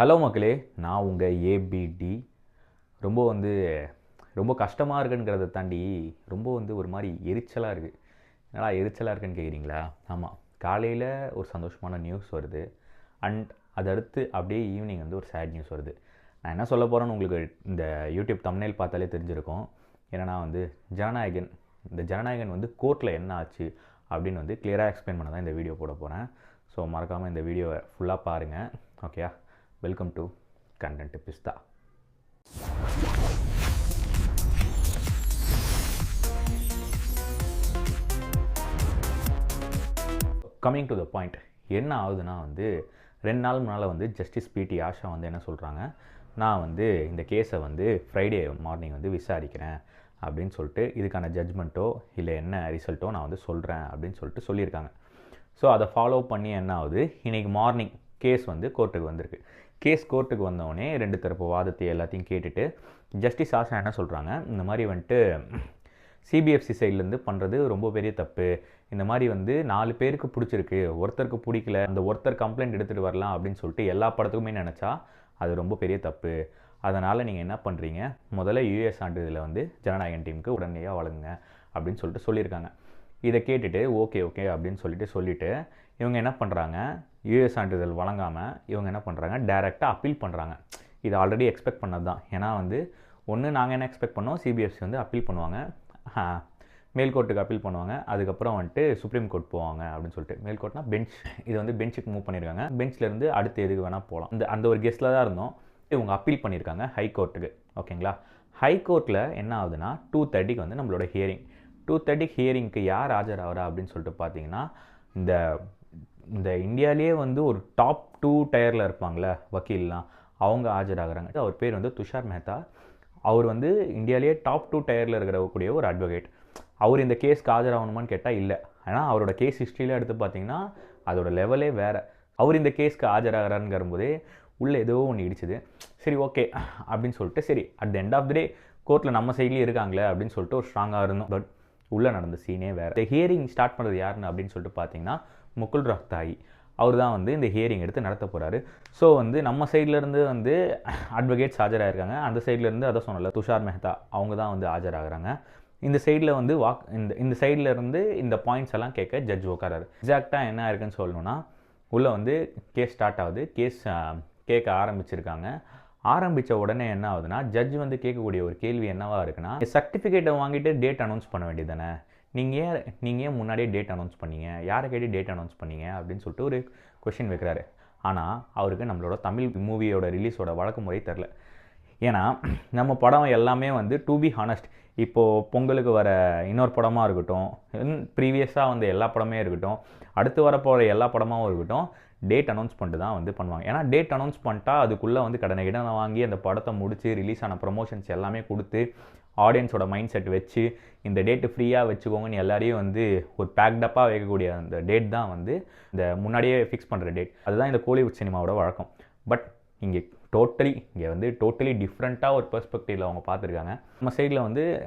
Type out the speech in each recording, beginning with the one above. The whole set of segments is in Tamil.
ஹலோ மக்களே, நான் உங்கள் ஏபிடி. ரொம்ப ரொம்ப கஷ்டமாக இருக்குங்கிறத தாண்டி ஒரு மாதிரி எரிச்சலாக இருக்குது. என்னடா எரிச்சலாக இருக்குன்னு கேட்குறீங்களா? ஆமாம், காலையில் ஒரு சந்தோஷமான நியூஸ் வருது. அண்ட் அது அடுத்து அப்படியே ஈவினிங் ஒரு சேட் நியூஸ் வருது. நான் என்ன சொல்ல போகிறேன்னு உங்களுக்கு இந்த யூடியூப் தம்ப்நெயில் பார்த்தாலே தெரிஞ்சிருக்கும். ஏன்னா ஜனநாயகன் இந்த ஜனநாயகன் கோர்ட்டில் என்ன ஆச்சு அப்படின்னு கிளியராக எக்ஸ்பிளைன் பண்ண தான் இந்த வீடியோ போட போகிறேன். ஸோ மறக்காமல் இந்த வீடியோவை ஃபுல்லாக பாருங்கள். ஓகேயா? Welcome to Content Pista. Coming to the point, என்ன ஆகுதுன்னா 2 நாள் முன்னால் ஜஸ்டிஸ் பிடி ஆஷா என்ன சொல்கிறாங்க, நான் இந்த கேஸை ஃப்ரைடே மார்னிங் விசாரிக்கிறேன் அப்படின்னு சொல்லிட்டு இதுக்கான ஜட்ஜ்மெண்ட்டோ இல்லை என்ன ரிசல்ட்டோ நான் சொல்கிறேன் அப்படின்னு சொல்லிட்டு சொல்லியிருக்காங்க. ஸோ அதை ஃபாலோ பண்ணி என்ன ஆகுது, இன்றைக்கி மார்னிங் கேஸ் கோர்ட்டுக்கு வந்திருக்கு. கேஸ் கோர்ட்டுக்கு வந்தோடனே 2 தரப்பு வாதத்தை எல்லாத்தையும் கேட்டுட்டு ஜஸ்டிஸ் ஆஷா என்ன சொல்கிறாங்க, இந்த மாதிரி சிபிஎஃப்சி சைட்லேருந்து பண்ணுறது ரொம்ப பெரிய தப்பு. இந்த மாதிரி 4 பேருக்கு பிடிச்சிருக்கு, ஒருத்தருக்கு பிடிக்கல, அந்த ஒருத்தர் கம்ப்ளைண்ட் எடுத்துகிட்டு வரலாம் அப்படின்னு சொல்லிட்டு எல்லா படத்துக்குமே நினச்சா அது ரொம்ப பெரிய தப்பு. அதனால் நீங்கள் என்ன பண்ணுறீங்க, முதல்ல யூஎஸ் சான்றிதழை ஜனநாயகன் டீமுக்கு உடனடியாக வழங்குங்க அப்படின்னு சொல்லிட்டு சொல்லியிருக்காங்க. இதை கேட்டுட்டு ஓகே அப்படின்னு சொல்லிட்டு இவங்க என்ன பண்ணுறாங்க, யூஎஸ் சான்றிதழ் வழங்காமல் இவங்க என்ன பண்ணுறாங்க, டைரெக்டாக அப்பீல் பண்ணுறாங்க. இது ஆல்ரெடி எக்ஸ்பெக்ட் பண்ணது தான். ஏன்னா ஒன்று நாங்கள் என்ன எக்ஸ்பெக்ட் பண்ணோம், சிபிஎஃப்சி அப்பீல் பண்ணுவாங்க, மேல்கோர்ட்டுக்கு அப்பீல் பண்ணுவாங்க, அதுக்கப்புறம் சுப்ரீம் கோர்ட் போவாங்க அப்படின்னு சொல்லிட்டு. மேல்கோர்ட்னா பெஞ்ச், இது பெஞ்சுக்கு மூவ் பண்ணியிருக்காங்க. பெஞ்ச்லேருந்து அடுத்து எதுக்கு வேணால் போகலாம். அந்த ஒரு கெஸ்ட்டில் தான் இருந்தோம். இவங்க அப்பீல் பண்ணியிருக்காங்க ஹைகோர்ட்டுக்கு. ஓகேங்களா? ஹைகோர்ட்டில் என்ன ஆகுதுன்னா 2:30க்கு நம்மளோட ஹியரிங். 2:30 ஹியரிங்க்கு யார் ஆஜராகிறா அப்படின்னு சொல்லிட்டு பார்த்தீங்கன்னா, இந்த இந்தியாவிலேயே ஒரு டாப் 2 டயரில் இருப்பாங்களே வக்கீல்லாம், அவங்க ஆஜராகிறாங்க. அவர் பேர் துஷார் மேத்தா. அவர் இந்தியாவிலேயே டாப் 2 டயரில் இருக்கக்கூடிய ஒரு அட்வொகேட். அவர் இந்த கேஸ்க்கு ஆஜராகணுமான்னு கேட்டால் இல்லை. ஆனால் அவரோட கேஸ் ஹிஸ்ட்ரியில் எடுத்து பார்த்தீங்கன்னா அதோட லெவலே வேறு. அவர் இந்த கேஸ்க்கு ஆஜராகிறாருங்கிற போதே உள்ளே ஏதோ ஒன்று இடிச்சுது. சரி ஓகே அப்படின்னு சொல்லிட்டு, சரி at the end of the day கோர்ட்டில் நம்ம சைட்லேயே இருக்காங்களே அப்படின்னு சொல்லிட்டு ஒரு ஸ்ட்ராங்காக இருந்தோம். பட் உள்ளே நடந்த சீனே வேறு. இந்த ஹியரிங் ஸ்டார்ட் பண்ணுறது யாருன்னு அப்படின்னு சொல்லிட்டு பார்த்தீங்கன்னா முகுல் ரோஹ்தாகி. அவர் தான் இந்த ஹியரிங் எடுத்து நடத்த போகிறாரு. ஸோ நம்ம சைட்லேருந்து அட்வொகேட்ஸ் ஆஜராகிருக்காங்க. அந்த சைட்லேருந்து அதை சொன்னல துஷார் மேத்தா, அவங்க தான் ஆஜராகிறாங்க. இந்த சைடில் இந்த சைடில் இருந்து இந்த பாயிண்ட்ஸ் எல்லாம் கேட்க ஜட்ஜ் உட்காராரு. எக்ஸாக்டாக என்ன இருக்குன்னு சொல்லணும்னா, உள்ளே கேஸ் ஸ்டார்ட் ஆகுது. கேஸ் கேட்க ஆரம்பிச்சிருக்காங்க. ஆரம்பித்த உடனே என்ன ஆகுதுன்னா, ஜட்ஜ் கேட்கக்கூடிய ஒரு கேள்வி என்னவாக இருக்குன்னா, சர்டிஃபிகேட்டை வாங்கிட்டு டேட் அனௌன்ஸ் பண்ண வேண்டியது தானே, நீங்கள் ஏன் முன்னாடியே டேட் அனௌன்ஸ் பண்ணீங்க, யாரை கேட்டு டேட் அனௌன்ஸ் பண்ணீங்க அப்படின்னு சொல்லிட்டு ஒரு கொஷின் வைக்கிறாரு. ஆனால் அவருக்கு நம்மளோட தமிழ் மூவியோட ரிலீஸோட வழக்கு முறை தெரில. ஏன்னா நம்ம படம் எல்லாமே டு பி ஹானஸ்ட், இப்போது பொங்கலுக்கு வர இன்னொரு படமாக இருக்கட்டும், ப்ரீவியஸாக எல்லா படமே இருக்கட்டும், அடுத்து வரப்போகிற எல்லா படமாகவும் இருக்கட்டும், டேட் அனௌன்ஸ் பண்ணிட்டு தான் பண்ணுவாங்க. ஏன்னா டேட் அனௌன்ஸ் பண்ணிட்டா அதுக்குள்ளே கடனை இடனை வாங்கி அந்த படத்தை முடித்து ரிலீஸ் ஆன ப்ரொமோஷன்ஸ் எல்லாமே கொடுத்து ஆடியன்ஸோட மைண்ட் செட் வச்சு இந்த டேட்டு ஃப்ரீயாக வச்சுக்கோங்கன்னு எல்லாரையும் ஒரு பேக்டப்பாக வைக்கக்கூடிய அந்த டேட் தான் இந்த முன்னாடியே ஃபிக்ஸ் பண்ணுற டேட். அதுதான் இந்த கோலிவுட் சினிமாவோட வழக்கம். பட் இங்கே டோட்டலி டிஃப்ரெண்ட்டாக ஒரு பெர்ஸ்பெக்டிவில் அவங்க பார்த்துருக்காங்க. நம்ம சைடில்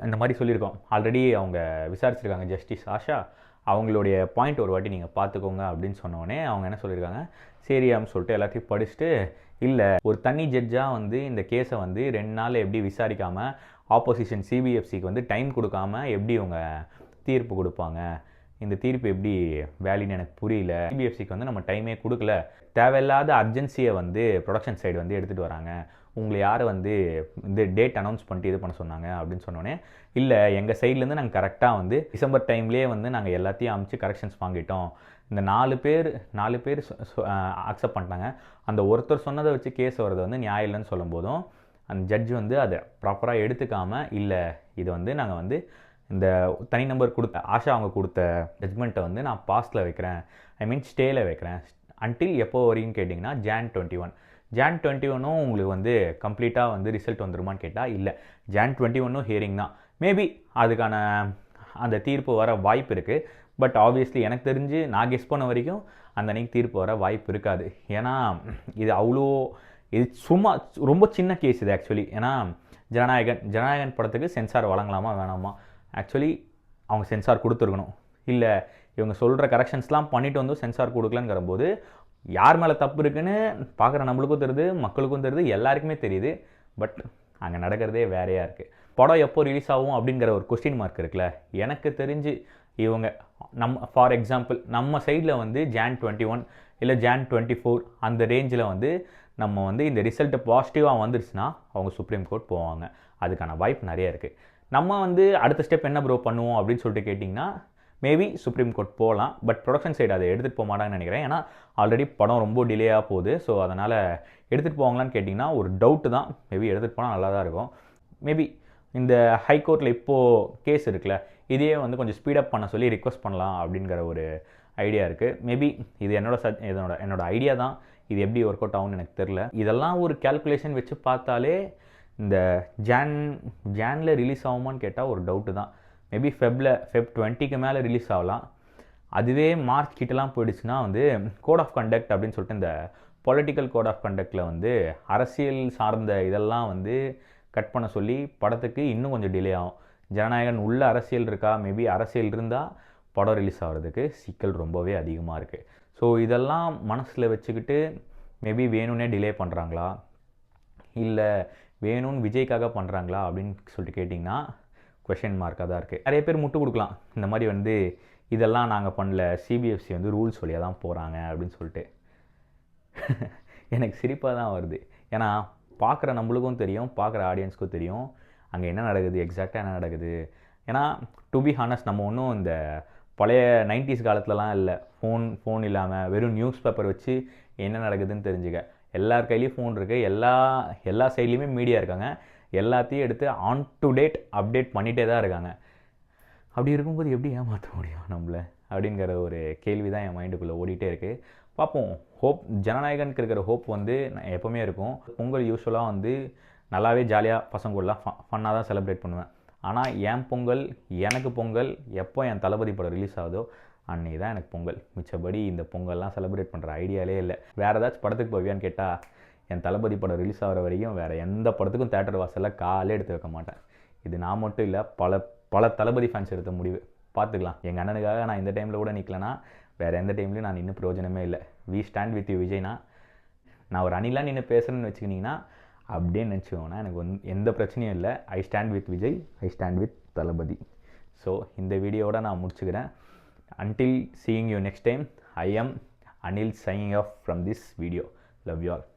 இந்த மாதிரி சொல்லியிருக்கோம். ஆல்ரெடி அவங்க விசாரிச்சிருக்காங்க ஜஸ்டிஸ் ஆஷா. அவங்களுடைய பாயிண்ட் ஒரு வாட்டி நீங்கள் பார்த்துக்கோங்க அப்படின்னு சொன்னோடனே அவங்க என்ன சொல்லியிருக்காங்க, சரி அப்படின்னு சொல்லிட்டு எல்லாத்தையும் படிச்சுட்டு, இல்லை ஒரு தனி ஜட்ஜாக இந்த கேஸை 2 நாள் எப்படி விசாரிக்காமல் ஆப்போசிஷன் சிபிஎஃப்சிக்கு டைம் கொடுக்காம எப்படி அவங்க தீர்ப்பு கொடுப்பாங்க, இந்த தீர்ப்பு எப்படி வேலின்னு எனக்கு புரியல. சிபிஎஃப்சிக்கு நம்ம டைமே கொடுக்கல, தேவையில்லாத அர்ஜென்சியை ப்ரொடக்ஷன் சைடு எடுத்துகிட்டு வராங்க, உங்களை யார் இந்த டேட் அனௌன்ஸ் பண்ணிட்டு இது பண்ண சொன்னாங்க அப்படின்னு சொன்னோன்னே, இல்லை எங்கள் சைட்லேருந்து நாங்கள் கரெக்டாக டிசம்பர் டைம்லேயே நாங்கள் எல்லாத்தையும் அமைச்சு கரெக்ஷன்ஸ் வாங்கிட்டோம். இந்த 4 பேர் அக்செப்ட் பண்ணிட்டாங்க. அந்த ஒருத்தர் சொன்னதை வச்சு கேஸ் வர்றது நியாயம் இல்லைன்னு சொல்லும் போதும் அந்த ஜட்ஜ் அதை ப்ராப்பராக எடுத்துக்காமல், இல்லை இது நாங்கள் இந்த தனி நம்பர் கொடுத்த ஆஷா அவங்க கொடுத்த ஜட்ஜ்மெண்ட்டை நான் பாஸ்டில் வைக்கிறேன், ஐ மீன் ஸ்டேயில் வைக்கிறேன். அன்டில் எப்போ வரையும் கேட்டிங்கன்னா Jan 21 உங்களுக்கு கம்ப்ளீட்டாக ரிசல்ட் வந்துருமான்னு கேட்டால் இல்லை, Jan 21 ஹியரிங் தான். மேபி அதுக்கான அந்த தீர்ப்பு வர வாய்ப்பு இருக்குது. பட் ஆப்வியஸ்லி எனக்கு தெரிஞ்சு நான் கெஸ் பண்ண வரைக்கும் அந்த அன்றைக்கி தீர்ப்பு வர வாய்ப்பு இருக்காது. ஏன்னா இது சும்மா ரொம்ப சின்ன கேஸ் இது ஆக்சுவலி. ஏன்னா ஜனநாயகன் படத்துக்கு சென்சார் வழங்கலாமா வேணாமா, ஆக்சுவலி அவங்க சென்சார் கொடுத்துருக்கணும். இல்லை இவங்க சொல்கிற கரெக்ஷன்ஸ்லாம் பண்ணிவிட்டு சென்சார் கொடுக்கலங்கிற போது யார் மேலே தப்பு இருக்குன்னு பார்க்குற நம்மளுக்கும் தெரியுது, மக்களுக்கும் தெரியுது, எல்லாருக்குமே தெரியுது. பட் அங்கே நடக்கிறதே வேறையாக இருக்குது. படம் எப்போ ரிலீஸ் ஆகும் அப்படிங்கிற ஒரு கொஸ்டின் மார்க் இருக்குல்ல. எனக்கு தெரிஞ்சு இவங்க ஃபார் எக்ஸாம்பிள் நம்ம சைடில் வந்து Jan 21 இல்லை Jan 24 அந்த ரேஞ்சில் வந்து நம்ம வந்து இந்த ரிசல்ட்டு பாசிட்டிவாக வந்துருச்சுன்னா அவங்க சுப்ரீம் கோர்ட் போவாங்க. அதுக்கான வாய்ப்பு நிறைய இருக்குது. நம்ம வந்து அடுத்த ஸ்டெப் என்ன ப்ரோ பண்ணுவோம் அப்படின்னு சொல்லிட்டு கேட்டிங்கன்னா, மேபி சுப்ரீம் கோர்ட் போகலாம். பட் ப்ரொடக்ஷன் சைடு அதை எடுத்துகிட்டு போக மாட்டாங்கன்னு நினைக்கிறேன். ஏன்னா ஆல்ரெடி படம் ரொம்ப டிலேயாக போகுது. ஸோ அதனால் எடுத்துகிட்டு போவாங்களான்னு கேட்டிங்கன்னா ஒரு டவுட்டு தான். மேபி எடுத்துகிட்டு போனால் நல்லா தான் இருக்கும். மேபி இந்த ஹைகோர்ட்டில் இப்போது கேஸ் இருக்குல்ல, இதையே வந்து கொஞ்சம் ஸ்பீடப் பண்ண சொல்லி ரிக்வஸ்ட் பண்ணலாம் அப்படிங்கிற ஒரு ஐடியா இருக்குது. மேபி இது என்னோட ஐடியா தான். இது எப்படி ஒர்க் அவுட் ஆகும்னு எனக்கு தெரில. இதெல்லாம் ஒரு கேல்குலேஷன் வச்சு பார்த்தாலே இந்த ஜானில் ரிலீஸ் ஆகுமான்னு கேட்டால் ஒரு டவுட்டு தான். மேபி ஃபெப் 20க்கு மேலே ரிலீஸ் ஆகலாம். அதுவே மார்ச் கிட்டலாம் போயிடுச்சுன்னா வந்து கோட் ஆஃப் கண்டக்ட் அப்படின்னு சொல்லிட்டு இந்த பொலிட்டிக்கல் கோட் ஆஃப் கண்டக்டில் வந்து அரசியல் சார்ந்த இதெல்லாம் வந்து கட் பண்ண சொல்லி படத்துக்கு இன்னும் கொஞ்சம் டிலே ஆகும். ஜனநாயகன் உள்ள அரசியல் இருக்கா, மேபி அரசியல் இருந்தால் படம் ரிலீஸ் ஆகிறதுக்கு சிக்கல் ரொம்பவே அதிகமாக இருக்குது. ஸோ இதெல்லாம் மனசில் வச்சுக்கிட்டு மேபி வேணும்னே டிலே பண்ணுறாங்களா, இல்லை வேணும்னு விஜய்க்காக பண்ணுறாங்களா அப்படின்னு சொல்லிட்டு கேட்டிங்கன்னா கொஷின் மார்க்காக தான் இருக்குது. நிறைய பேர் முட்டு கொடுக்கலாம், இந்த மாதிரி வந்து இதெல்லாம் நாங்கள் பண்ணல, சிபிஎஃப்சி வந்து ரூல்ஸ் வழியாக தான் போகிறாங்க அப்படின்னு சொல்லிட்டு. எனக்கு சிரிப்பாக தான் வருது. ஏன்னா பார்க்குற நம்மளுக்கும் தெரியும், பார்க்குற ஆடியன்ஸ்க்கும் தெரியும் அங்கே என்ன நடக்குது, எக்ஸாக்டாக என்ன நடக்குது. ஏன்னா டு பி ஹானஸ்ட் நம்ம ஒன்றும் இந்த பழைய 90s காலத்துலலாம் இல்லை. ஃபோன் இல்லாமல் வெறும் நியூஸ் பேப்பர் வச்சு என்ன நடக்குதுன்னு தெரிஞ்சுக்க. எல்லார் கையிலையும் ஃபோன் இருக்குது, எல்லா சைட்லேயுமே மீடியா இருக்காங்க. எல்லாத்தையும் எடுத்து ஆன் டு டேட் அப்டேட் பண்ணிகிட்டே தான் இருக்காங்க. அப்படி இருக்கும்போது எப்படி ஏமாற்ற முடியும் நம்மளை அப்படிங்கிற ஒரு கேள்வி தான் என் மைண்டுக்குள்ளே ஓடிட்டே இருக்குது. பார்ப்போம். ஹோப் ஜனநாயகனுக்கு இருக்கிற ஹோப் வந்து எப்போவுமே இருக்கும். பொங்கல் யூஸ்வலாக வந்து நல்லாவே ஜாலியாக பசங்கூடலாம் ஃபன்னாக தான் செலிப்ரேட் பண்ணுவேன். ஆனால் என் பொங்கல், எனக்கு பொங்கல் எப்போ என் தளபதி படம் ரிலீஸ் ஆகுதோ அன்றைக்கி தான் எனக்கு பொங்கல். மிச்சபடி இந்த பொங்கல்லாம் செலிப்ரேட் பண்ணுற ஐடியாலே இல்லை. வேறு ஏதாச்சும் படத்துக்கு போவியான்னு கேட்டால் என் தளபதி படம் ரிலீஸ் ஆகிற வரைக்கும் வேறு எந்த படத்துக்கும் தேட்டர் வாசலில் காலே எடுத்து வைக்க மாட்டேன். இது நான் மட்டும் இல்லை, பல தளபதி ஃபேன்ஸ் எடுத்த முடிவு. பார்த்துக்கலாம். எங்கள் அண்ணனுக்காக நான் இந்த டைமில் கூட நிற்கலன்னா வேறு எந்த டைம்லையும் நான் இன்னும் பிரயோஜனமே இல்லை. வி ஸ்டாண்ட் வித் யூ விஜய்னா, நான் ஒரு அணிலாம் நின்று பேசுகிறேன்னு வச்சுக்கிட்டிங்கன்னா அப்படியே நினச்சிக்கோங்கன்னா எனக்கு எந்த பிரச்சனையும் இல்லை. I stand with Vijay, I stand with Thalapathy. So இந்த வீடியோவோட நான் முடிச்சுக்கிறேன். Until seeing you next time, I am Anil signing off from this video. Love you all.